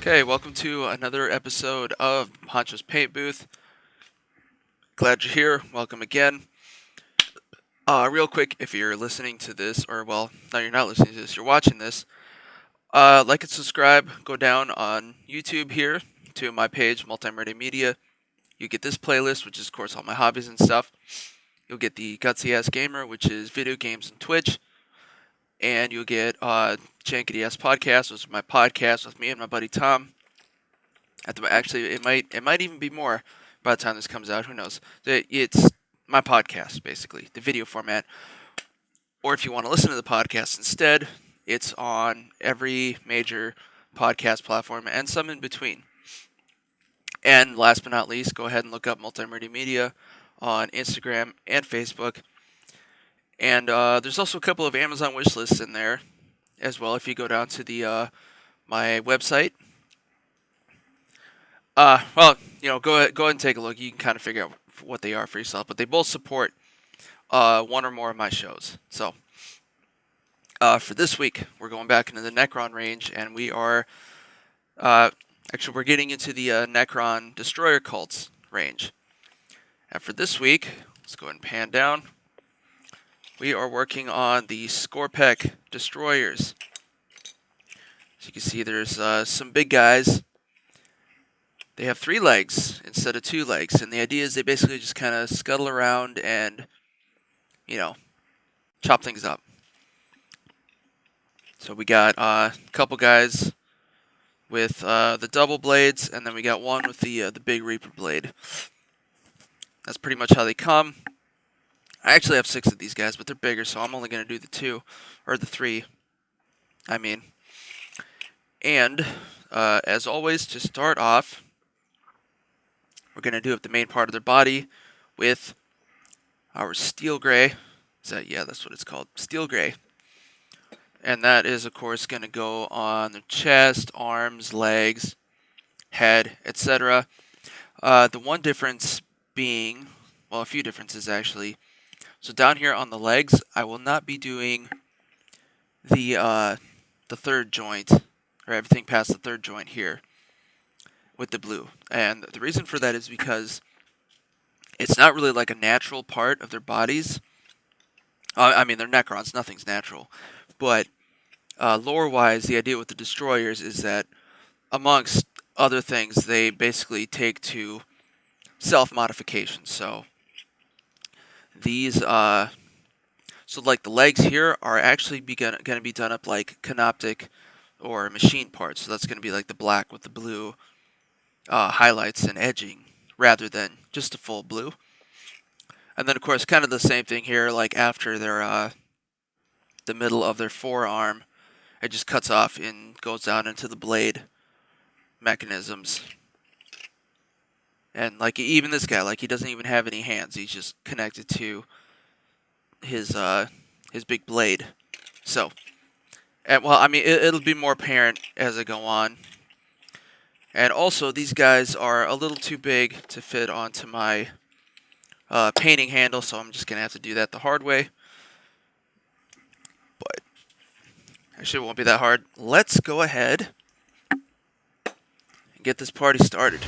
Okay, welcome to another episode of Poncho's Paint Booth. Glad you're here. Welcome again. Real quick, if you're listening to this, or well, no, you're not listening to this, you're watching this, like and subscribe. Go down on YouTube here to my page, Multi-Murdy Media. You get this playlist, which is, of course, all my hobbies and stuff. You'll get the Gutsy Ass Gamer, which is video games and Twitch. And you'll get Jankety Ass Podcast, which is my podcast with me and my buddy Tom. Actually, it might even be more by the time this comes out. Who knows? It's my podcast, basically, the video format. Or if you want to listen to the podcast instead, it's on every major podcast platform and some in between. And last but not least, go ahead and look up Multi-Murdy Media on Instagram and Facebook. And there's also a couple of Amazon wish lists in there as well. If you go down to the my website, go ahead and take a look. You can kind of figure out what they are for yourself. But they both support one or more of my shows. So for this week, we're going back into the Necron range, and we are we're getting into the Necron Destroyer cults range. And for this week, let's go ahead and pan down. We are working on the Skorpekh Destroyers. As you can see, there's some big guys. They have 3 legs instead of 2 legs, and the idea is they basically just kind of scuttle around and, chop things up. So we got a couple guys with the double blades, and then we got one with the big Reaper blade. That's pretty much how they come. I actually have 6 of these guys, but they're bigger, so I'm only going to do the 2, or the 3, And, as always, to start off, we're going to do up the main part of their body with our steel gray. That's what it's called, steel gray. And that is, of course, going to go on the chest, arms, legs, head, etc. The one difference being, well, a few differences actually. So down here on the legs, I will not be doing the third joint, or everything past the third joint here with the blue. And the reason for that is because it's not really like a natural part of their bodies. They're Necrons, nothing's natural. But lore-wise, the idea with the Destroyers is that, amongst other things, they basically take to self-modification. So these, like the legs here are actually going to be done up like canoptic or machine parts. So that's going to be like the black with the blue highlights and edging rather than just a full blue. And then, of course, kind of the same thing here, like after their the middle of their forearm, it just cuts off and goes down into the blade mechanisms. And like even this guy, like he doesn't even have any hands. He's just connected to his big blade. So, it'll be more apparent as I go on. And also, these guys are a little too big to fit onto my painting handle, so I'm just gonna have to do that the hard way. But actually, it won't be that hard. Let's go ahead and get this party started.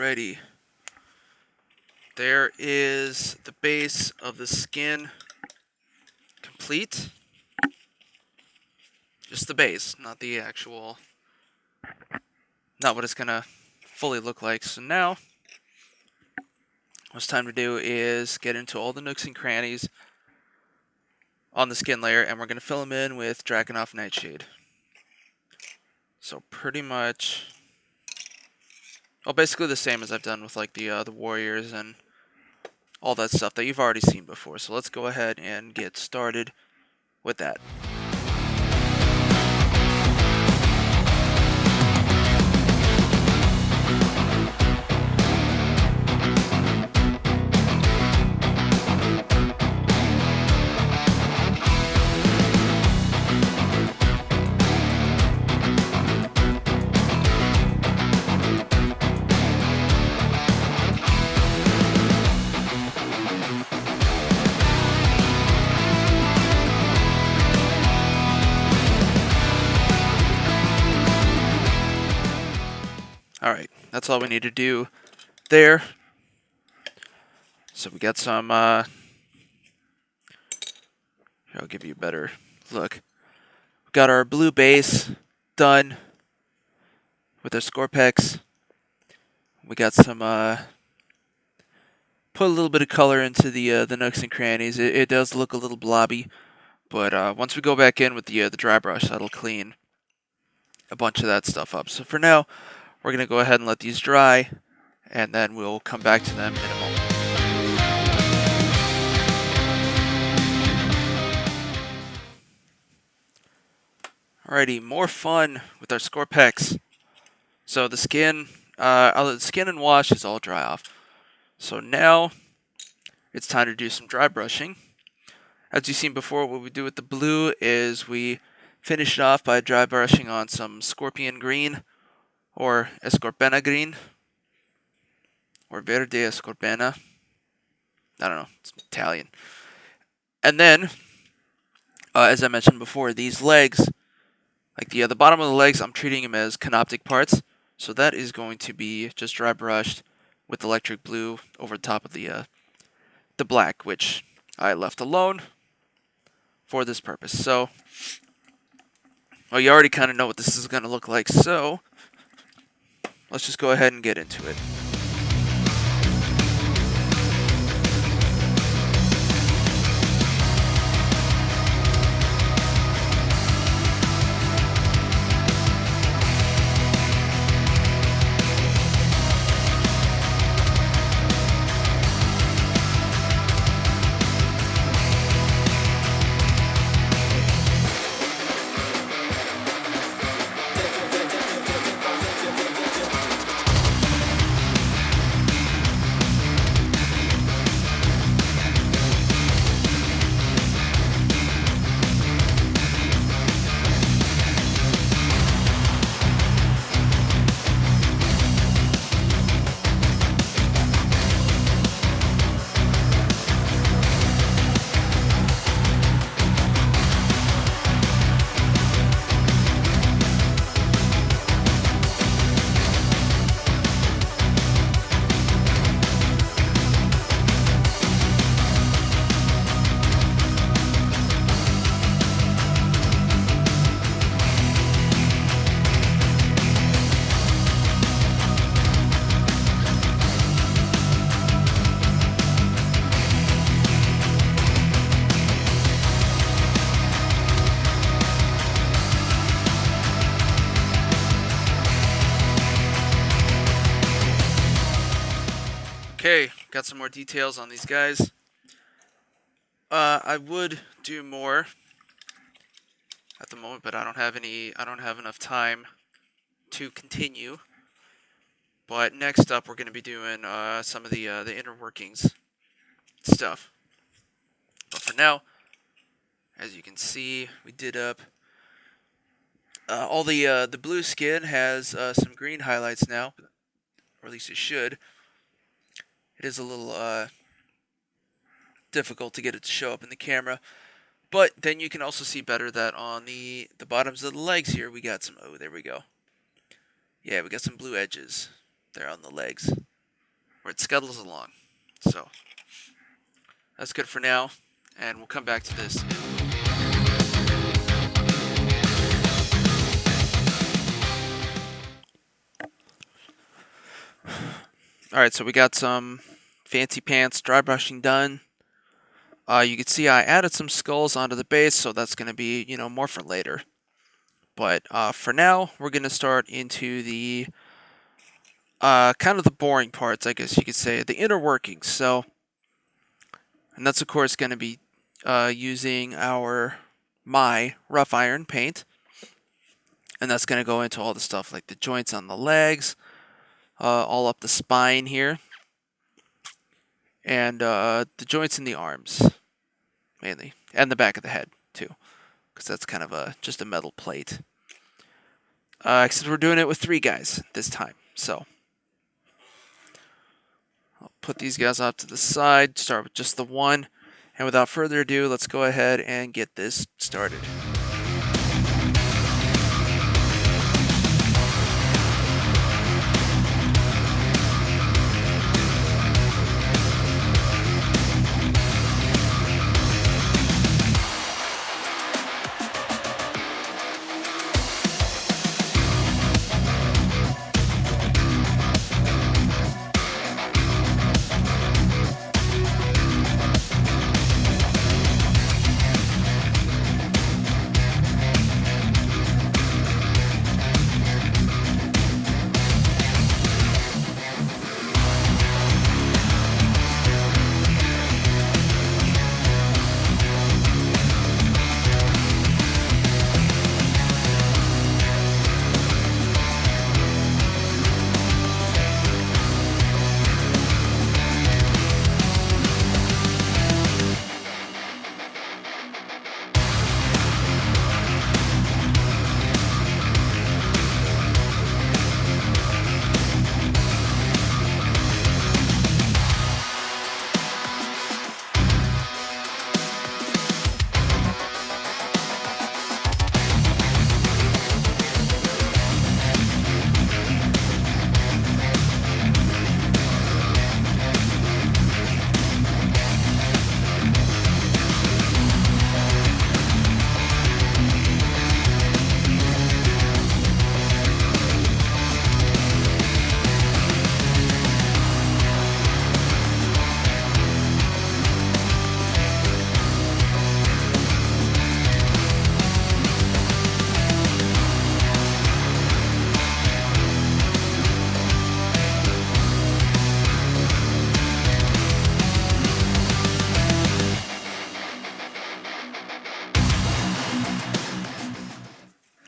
Alrighty. There is the base of the skin complete. Just the base, not the actual, not what it's gonna fully look like. So now, what's time to do is get into all the nooks and crannies on the skin layer, and we're gonna fill them in with Drakenhof Nightshade. So pretty much, well, basically the same as I've done with like the warriors and all that stuff that you've already seen before. So let's go ahead and get started with that. Alright, that's all we need to do there. So we got some, I'll give you a better look. We got our blue base done with our Skorpeks. We got some, put a little bit of color into the nooks and crannies. It does look a little blobby, but once we go back in with the dry brush, that'll clean a bunch of that stuff up. So for now, we're going to go ahead and let these dry, and then we'll come back to them in a moment. Alrighty, more fun with our Skorpeks. So the skin and wash is all dry off. So now it's time to do some dry brushing. As you've seen before, what we do with the blue is we finish it off by dry brushing on some scorpion green, or escorpena green, or verde escorpena. I don't know, it's Italian. And then, as I mentioned before, these legs, like the bottom of the legs, I'm treating them as canoptic parts. So that is going to be just dry brushed with electric blue over the top of the black, which I left alone for this purpose. So, well, you already kind of know what this is going to look like, so let's just go ahead and get into it. Okay, got some more details on these guys. I would do more at the moment, but I don't have enough time to continue. But next up, we're going to be doing some of the inner workings stuff. But for now, as you can see, we did up all the blue skin has some green highlights now, or at least it should. It is a little difficult to get it to show up in the camera, but then you can also see better that on the bottoms of the legs here, we got some, oh, there we go. Yeah, we got some blue edges there on the legs. where it scuttles along. So that's good for now, and we'll come back to this. Alright, so we got some fancy pants dry brushing done. You can see I added some skulls onto the base, so that's going to be, more for later. But for now, we're going to start into the kind of the boring parts, I guess you could say, the inner workings. And that's of course going to be using my rough iron paint, and that's going to go into all the stuff like the joints on the legs, all up the spine here, and the joints in the arms, mainly, and the back of the head too, because that's kind of just a metal plate. Except we're doing it with 3 guys this time, so I'll put these guys off to the side, start with just the one, and without further ado, let's go ahead and get this started.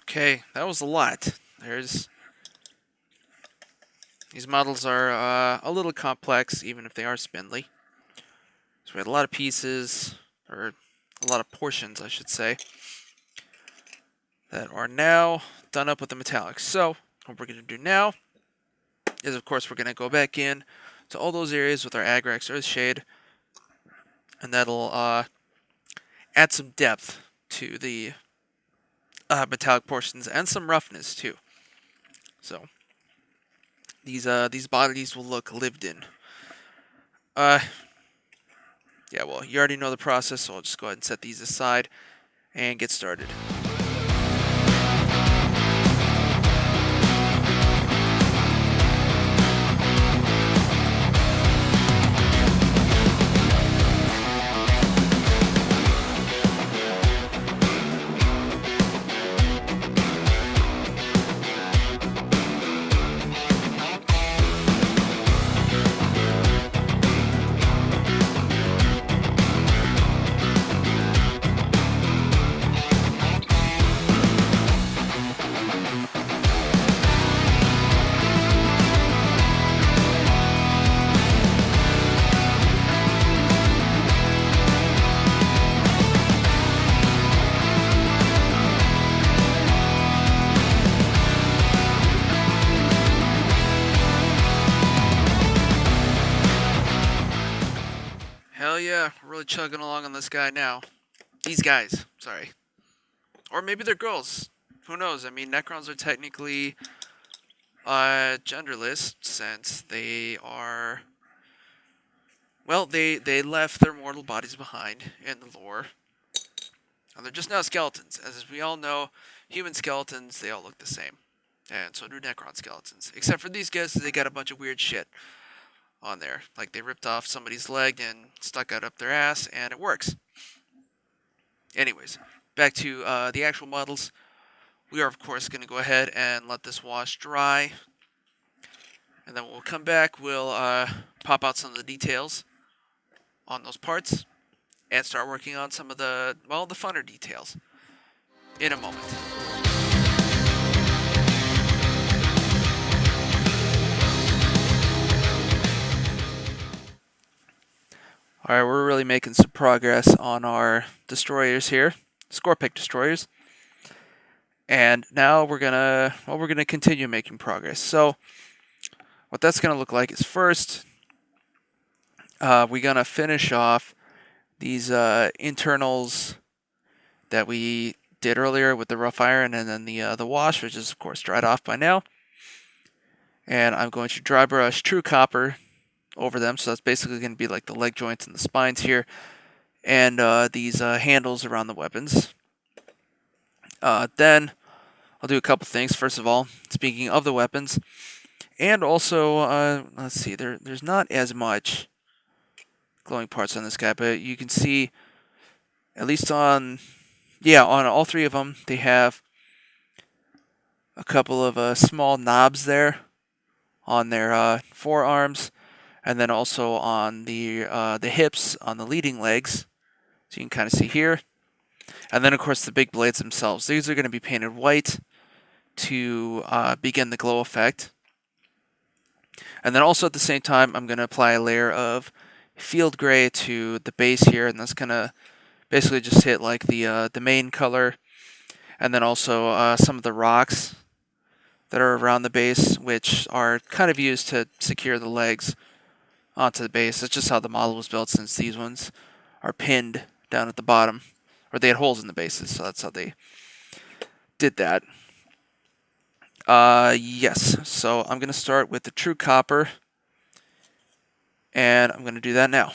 Okay, that was a lot. These models are a little complex, even if they are spindly. So we had a lot of pieces, or a lot of portions, I should say, that are now done up with the metallics. So what we're going to do now is, of course, we're going to go back in to all those areas with our Agrax Earthshade, and that'll add some depth to the metallic portions and some roughness too. So these bodies will look lived in. Yeah, well, you already know the process, so I'll just go ahead and set these aside and get started. Hell yeah, we're really chugging along on this guy now. These guys, sorry. Or maybe they're girls. Who knows? I mean, Necrons are technically genderless, since they are well, they left their mortal bodies behind in the lore. And they're just now skeletons. As we all know, human skeletons, they all look the same. And so do Necron skeletons. Except for these guys, they got a bunch of weird shit on there. Like they ripped off somebody's leg and stuck it up their ass, and it works. Anyways, back to the actual models. We are, of course, going to go ahead and let this wash dry. And then when we'll come back, we'll pop out some of the details on those parts and start working on some of the, well, the funner details in a moment. Alright, we're really making some progress on our destroyers here, Skorpekh Destroyers. And now we're gonna continue making progress. So what that's gonna look like is first, we're gonna finish off these internals that we did earlier with the rough iron, and then the wash, which is of course dried off by now. And I'm going to dry brush true copper over them, so that's basically going to be like the leg joints and the spines here, and these handles around the weapons. Then I'll do a couple things. First of all, speaking of the weapons, and also let's see, there's not as much glowing parts on this guy, but you can see at least on all three of them, they have a couple of small knobs there on their forearms. And then also on the hips, on the leading legs, so you can kind of see here. And then, of course, the big blades themselves. These are going to be painted white to begin the glow effect. And then also at the same time, I'm going to apply a layer of field gray to the base here, and that's going to basically just hit like the main color. And then also some of the rocks that are around the base, which are kind of used to secure the legs onto the base. That's just how the model was built, since these ones are pinned down at the bottom, or they had holes in the bases, so that's how they did that. Yes, so I'm going to start with the true copper, and I'm going to do that now.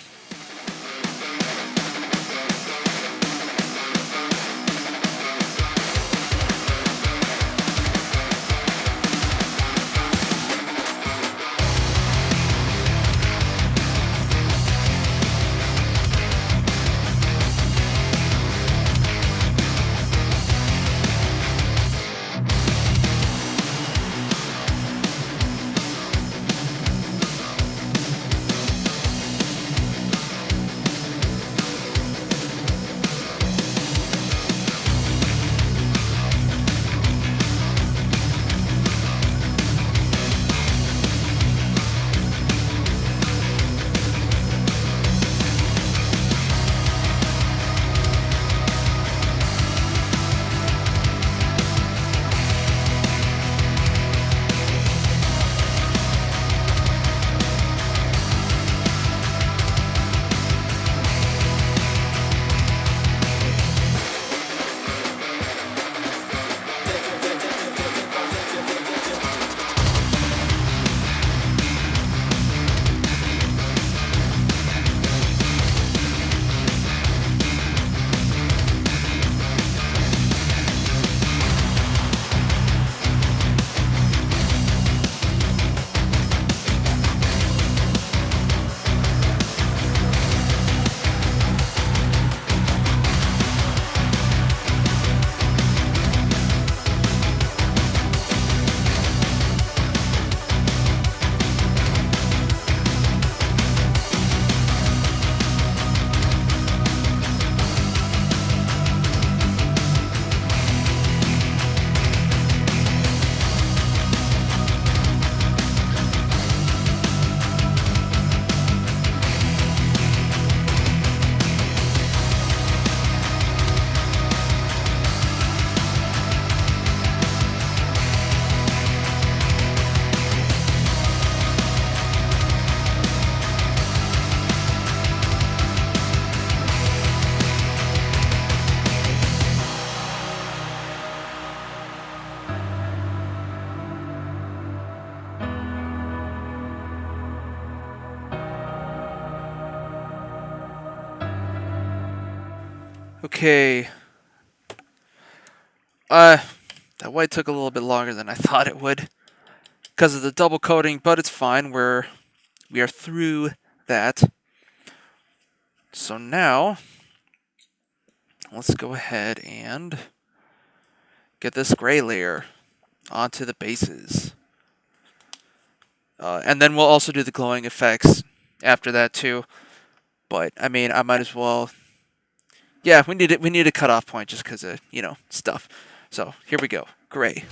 Okay. That white took a little bit longer than I thought it would because of the double coating, but it's fine. We are through that. So now, let's go ahead and get this gray layer onto the bases. And then we'll also do the glowing effects after that too. But, I mean, I might as well... Yeah, we need a cutoff point just because of, you know, stuff. So, here we go. Gray.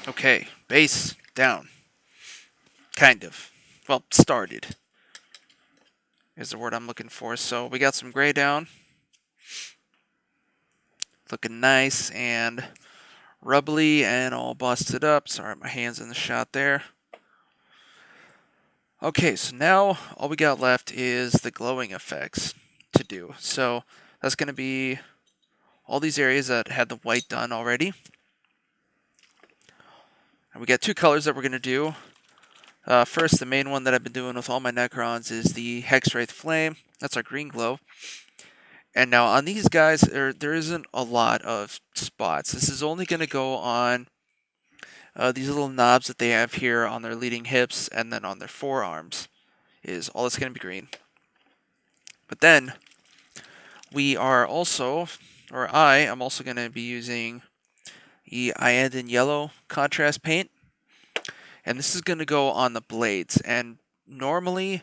Okay, base down. Kind of. Well, started is the word I'm looking for. So we got some gray down. Looking nice and rubbly and all busted up. Sorry, my hand's in the shot there. Okay, so now all we got left is the glowing effects to do. So that's going to be all these areas that had the white done already. And we got two colors that we're going to do. First, the main one that I've been doing with all my Necrons is the Hexwraith Flame. That's our green glow. And now on these guys, there isn't a lot of spots. This is only going to go on these little knobs that they have here on their leading hips and then on their forearms. Is all that's going to be green. But then we are also, or I am also going to be using the Iandin Yellow contrast paint. And this is going to go on the blades. And normally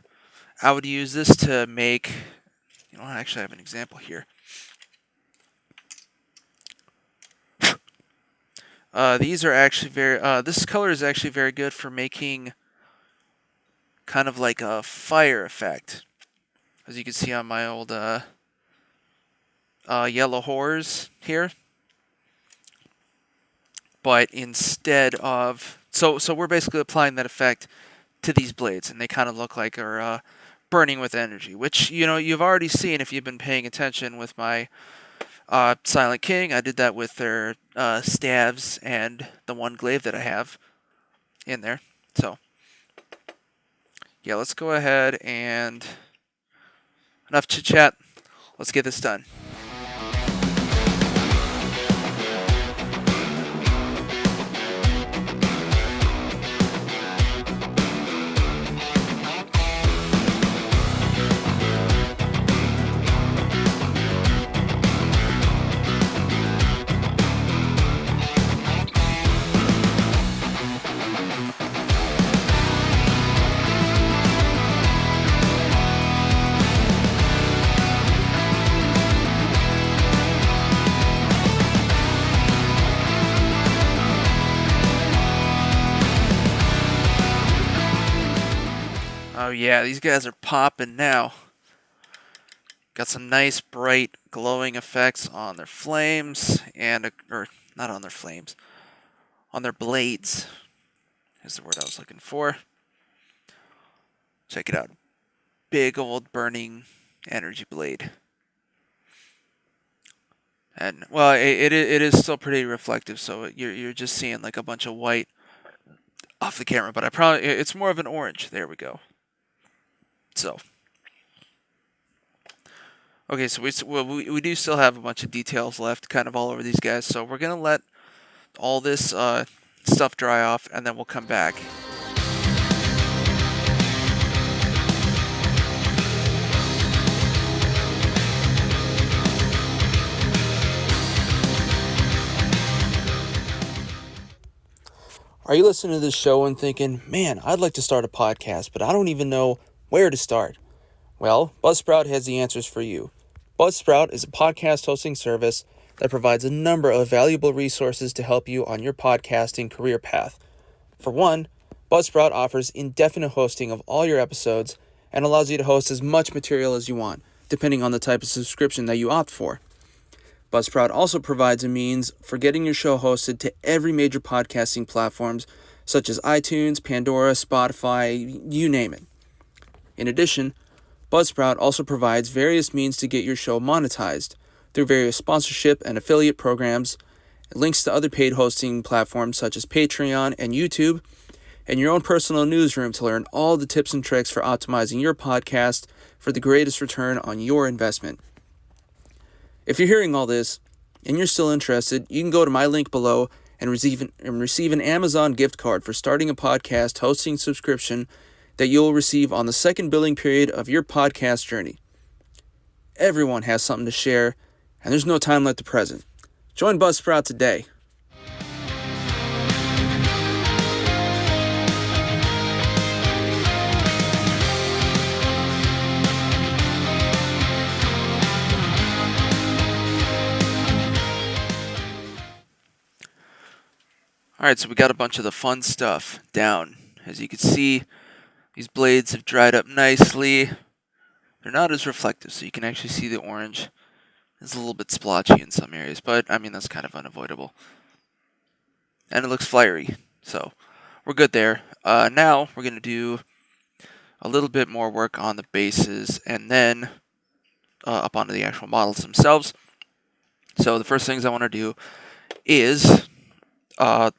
I would use this to make, you know, I actually have an example here. These are actually this color is actually very good for making kind of like a fire effect. As you can see on my old yellow horrors here. But instead of... So we're basically applying that effect to these blades, and they kind of look like they're burning with energy, which, you know, you've already seen if you've been paying attention with my Silent King. I did that with their staves and the one glaive that I have in there. So, yeah, let's go ahead and... Enough chit-chat. Let's get this done. Oh yeah, these guys are popping now. Got some nice, bright, glowing effects on their flames, and or not on their flames, on their blades. Is the word I was looking for. Check it out. Big old burning energy blade. And well, it is still pretty reflective, so you're just seeing like a bunch of white off the camera, but it's more of an orange. There we go. So, okay, so we do still have a bunch of details left, kind of all over these guys. So we're gonna let all this stuff dry off, and then we'll come back. Are you listening to this show and thinking, man, I'd like to start a podcast, but I don't even know where to start? Well, Buzzsprout has the answers for you. Buzzsprout is a podcast hosting service that provides a number of valuable resources to help you on your podcasting career path. For one, Buzzsprout offers indefinite hosting of all your episodes and allows you to host as much material as you want, depending on the type of subscription that you opt for. Buzzsprout also provides a means for getting your show hosted to every major podcasting platforms such as iTunes, Pandora, Spotify, you name it. In addition, Buzzsprout also provides various means to get your show monetized through various sponsorship and affiliate programs, links to other paid hosting platforms such as Patreon and YouTube, and your own personal newsroom to learn all the tips and tricks for optimizing your podcast for the greatest return on your investment. If you're hearing all this and you're still interested, you can go to my link below and receive an Amazon gift card for starting a podcast hosting subscription that you'll receive on the second billing period of your podcast journey. Everyone has something to share, and there's no time like the present. Join Buzzsprout today. Alright, so we got a bunch of the fun stuff down. As you can see, these blades have dried up nicely. They're not as reflective, so you can actually see the orange. It's a little bit splotchy in some areas, but I mean, that's kind of unavoidable. And it looks fiery, so we're good there. Now we're going to do a little bit more work on the bases and then up onto the actual models themselves. So the first things I want to do is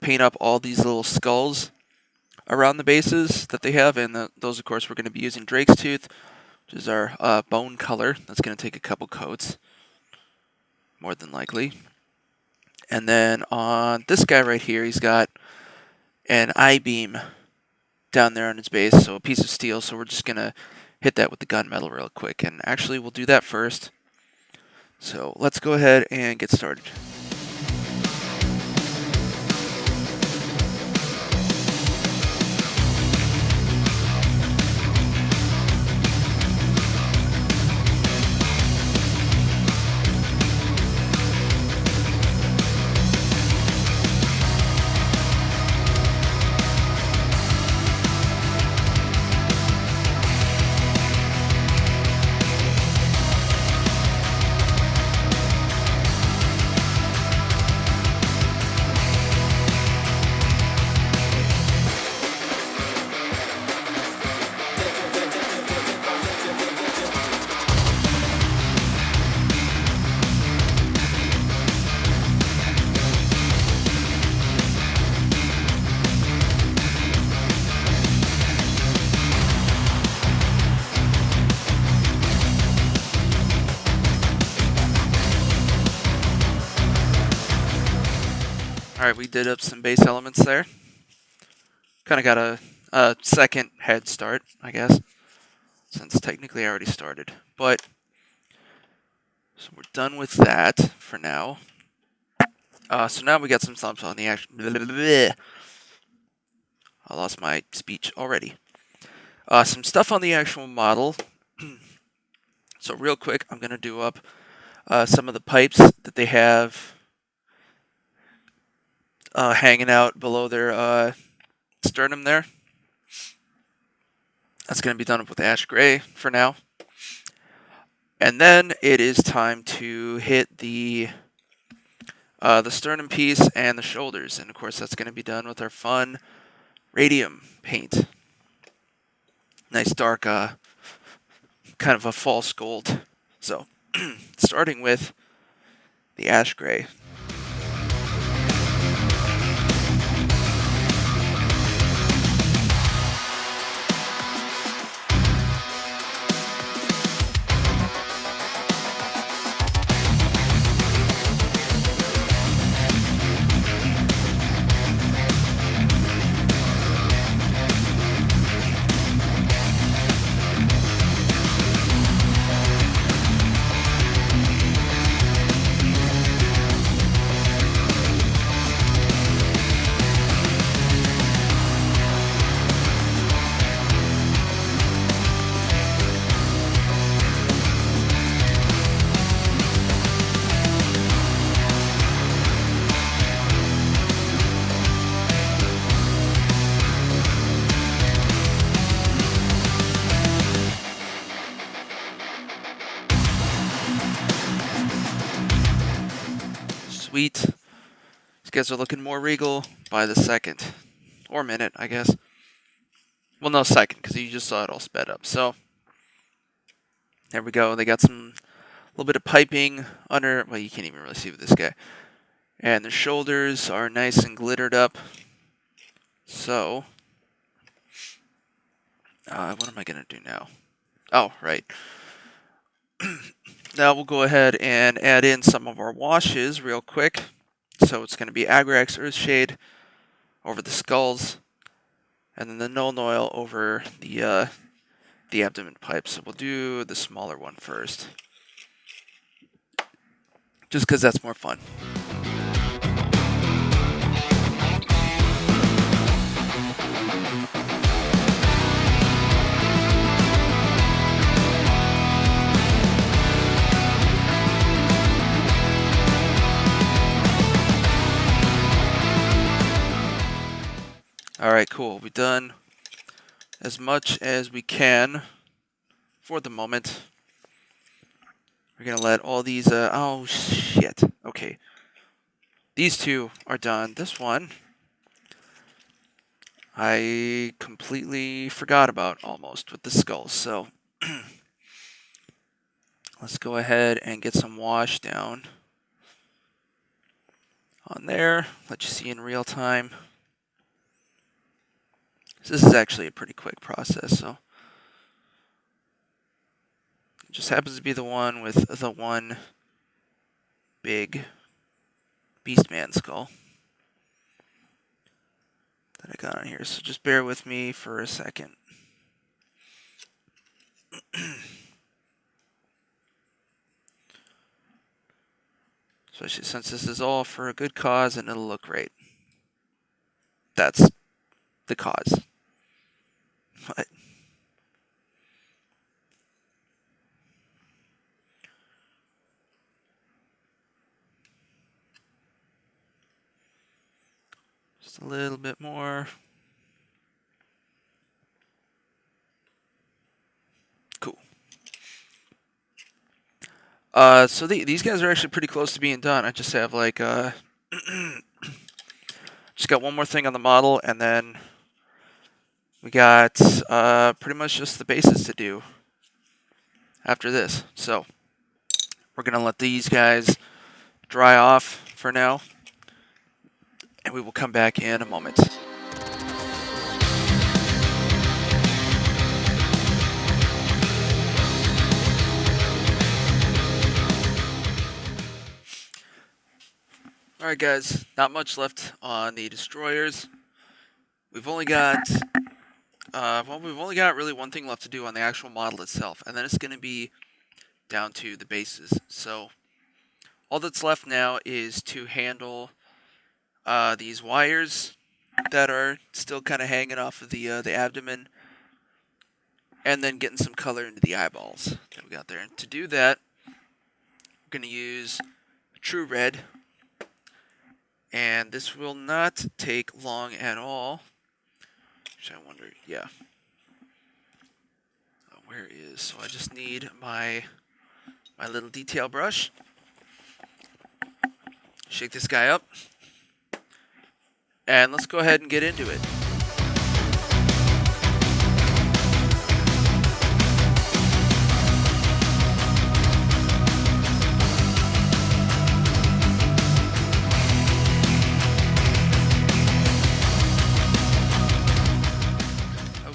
paint up all these little skulls around the bases that they have, and those, of course, we're going to be using Drake's Tooth, which is our bone color. That's going to take a couple coats, more than likely. And then on this guy right here, he's got an I-beam down there on his base, so a piece of steel, so we're just going to hit that with the gunmetal real quick. And actually, we'll do that first. So let's go ahead and get started. Alright, we did up some base elements there. Kind of got a second head start, I guess, since technically I already started. But, so we're done with that for now. So now we got some thumbs on the action. I lost my speech already. Some stuff on the actual model. So real quick, I'm going to do up some of the pipes that they have hanging out below their sternum there. That's going to be done up with ash gray for now. And then it is time to hit the sternum piece and the shoulders. And of course, that's going to be done with our fun radium paint. Nice dark, kind of a false gold. So, starting with the ash gray. Sweet. These guys are looking more regal by the second. Or minute, I guess. Well, no, second, because you just saw it all sped up. So, there we go. They got some little bit of piping under. Well, you can't even really see with this guy. And their shoulders are nice and glittered up. So, what am I going to do now? Oh, right. Now we'll go ahead and add in some of our washes real quick. So it's going to be Agrax Earthshade over the skulls, and then the Null Oil over the abdomen pipe. So we'll do the smaller one first, just because that's more fun. Alright, cool. We've done as much as we can for the moment. We're going to let all these... oh, shit. Okay. These two are done. This one, I completely forgot about almost with the skulls. So, let's go ahead and get some wash down on there. Let you see in real time. This is actually a pretty quick process, so it just happens to be the one with the one big Beastman skull that I got on here. So just bear with me for a second. Especially since this is all for a good cause and it'll look great. That's the cause. But just a little bit more. Cool. So these guys are actually pretty close to being done. I just have like just got one more thing on the model, and then we got pretty much just the bases to do after this. So we're gonna let these guys dry off for now, and we will come back in a moment. Alright guys, not much left on the Destroyers. We've only got really one thing left to do on the actual model itself, and then it's going to be down to the bases. So all that's left now is to handle these wires that are still kind of hanging off of the abdomen, and then getting some color into the eyeballs that we got there. And to do that, we're going to use True Red, and this will not take long at all. I wonder, yeah. Where is, so I just need my little detail brush. Shake this guy up. And let's go ahead and get into it.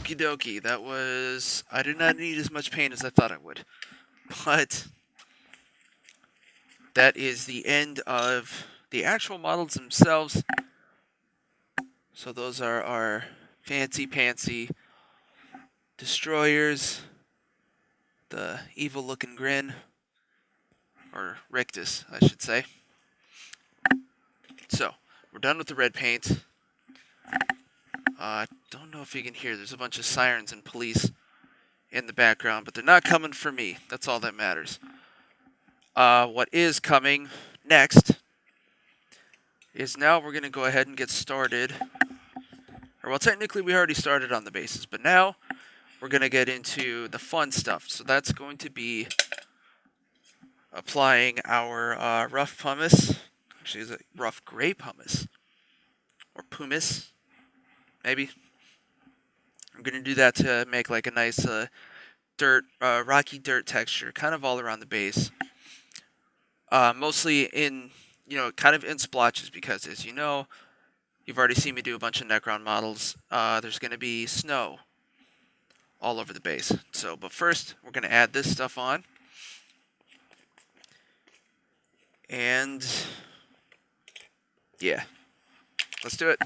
Dokie, that was... I did not need as much paint as I thought I would. But that is the end of the actual models themselves. So those are our fancy-pantsy Destroyers. The evil-looking grin. Or rictus, I should say. So, we're done with the red paint. I don't know if you can hear. There's a bunch of sirens and police in the background, but they're not coming for me. That's all that matters. What is coming next is now we're going to go ahead and get started. Or, well, technically we already started on the bases, but now we're going to get into the fun stuff. So that's going to be applying our rough pumice actually is a rough gray pumice. Or pumice, maybe. I'm going to do that to make like a nice rocky dirt texture, kind of all around the base. Mostly in, kind of in splotches, because as you know, you've already seen me do a bunch of Necron models. There's going to be snow all over the base. So, but first, we're going to add this stuff on. And yeah, let's do it.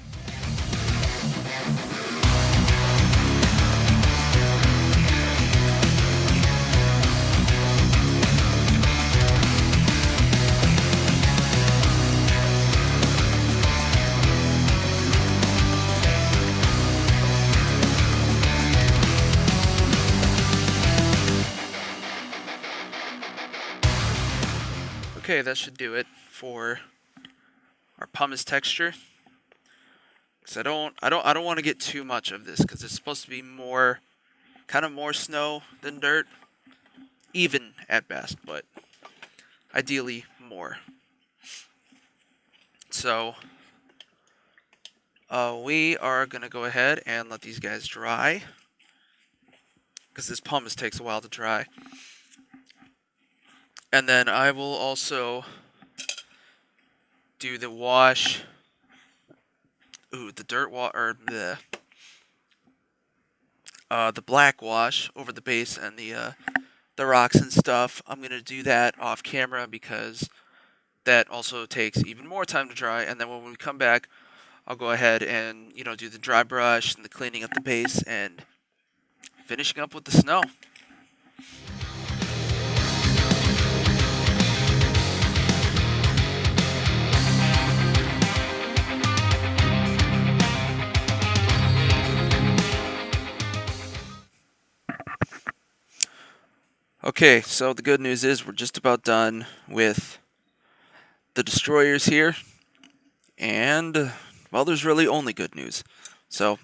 Okay, that should do it for our pumice texture. Because I don't want to get too much of this, because it's supposed to be more, kind of more snow than dirt, even at best, but ideally more. So we are gonna go ahead and let these guys dry, because this pumice takes a while to dry. And then I will also do the wash. Ooh, the dirt wash, or the black wash over the base and the rocks and stuff. I'm gonna do that off camera because that also takes even more time to dry. And then when we come back, I'll go ahead and do the dry brush and the cleaning up the base and finishing up with the snow. Okay, so the good news is we're just about done with the destroyers here, and, well, there's really only good news. So,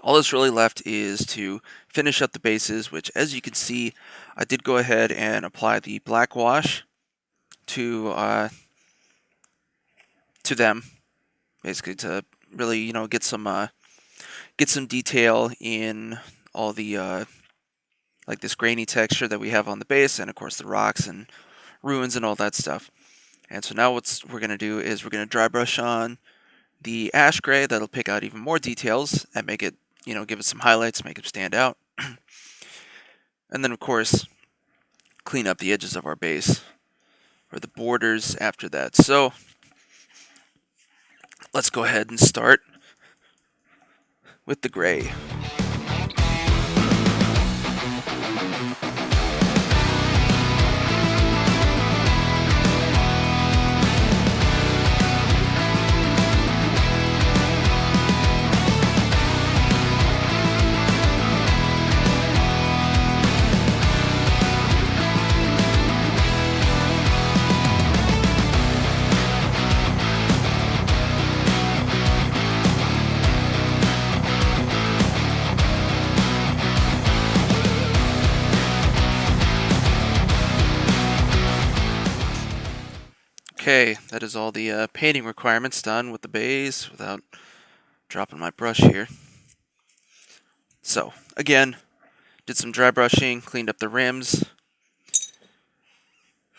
all that's really left is to finish up the bases, which, as you can see, I did go ahead and apply the black wash to them, basically to really, get some detail in all the like this grainy texture that we have on the base, and of course the rocks and ruins and all that stuff. And so now what we're going to do is we're going to dry brush on the ash gray. That'll pick out even more details and make it, give it some highlights, make it stand out. And then of course clean up the edges of our base, or the borders after that. So let's go ahead and start with the gray. Okay, that is all the painting requirements done with the base without dropping my brush here. So, again, did some dry brushing, cleaned up the rims,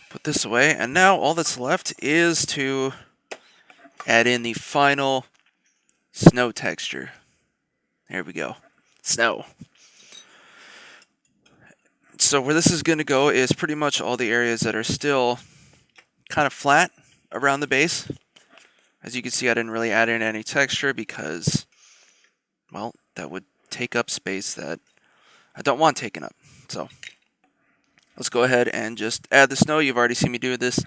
put this away, and now all that's left is to add in the final snow texture. There we go. Snow. So where this is going to go is pretty much all the areas that are still kind of flat around the base. As you can see, I didn't really add in any texture because, well, that would take up space that I don't want taken up. So let's go ahead and just add the snow. You've already seen me do this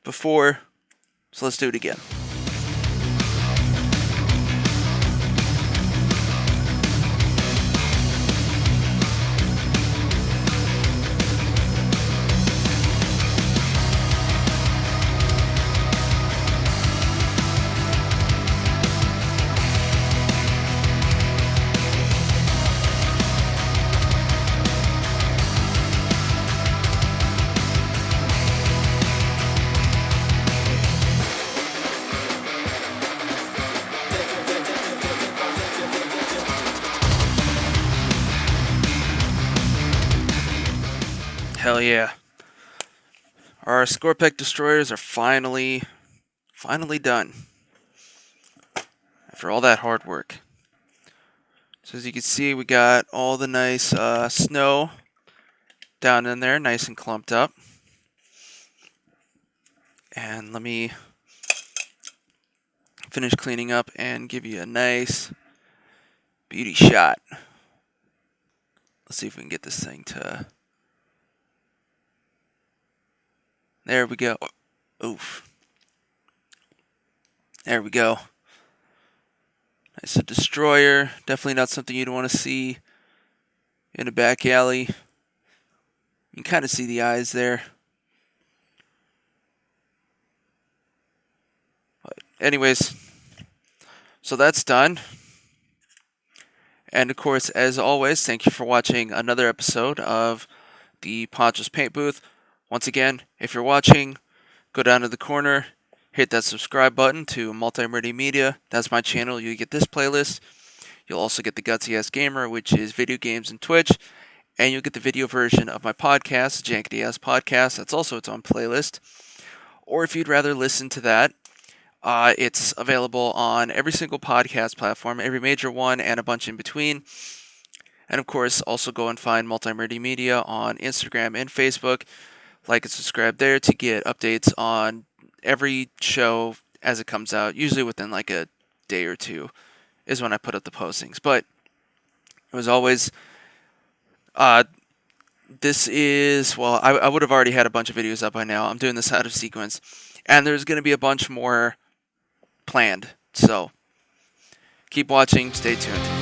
before, so let's do it again. Hell yeah. Our Skorpekh Destroyers are finally done. After all that hard work. So as you can see, we got all the nice snow down in there, nice and clumped up. And let me finish cleaning up and give you a nice beauty shot. Let's see if we can get this thing to... There we go. Oof. There we go. Nice a destroyer. Definitely not something you'd want to see in a back alley. You can kind of see the eyes there. But anyways, so that's done. And of course, as always, thank you for watching another episode of the Ponchos Paint Booth. Once again, if you're watching, go down to the corner, hit that subscribe button to Multi-Murdy Media. That's my channel. You get this playlist. You'll also get the Gutsy Ass Gamer, which is video games and Twitch. And you'll get the video version of my podcast, Jankety Ass Podcast. That's also its own playlist. Or if you'd rather listen to that, it's available on every single podcast platform, every major one and a bunch in between. And of course, also go and find Multi-Murdy Media on Instagram and Facebook. Like and subscribe there to get updates on every show as it comes out. Usually within like a day or two is when I put up the postings. But as always, this is, well, I would have already had a bunch of videos up by now. I'm doing this out of sequence. And there's going to be a bunch more planned. So keep watching. Stay tuned.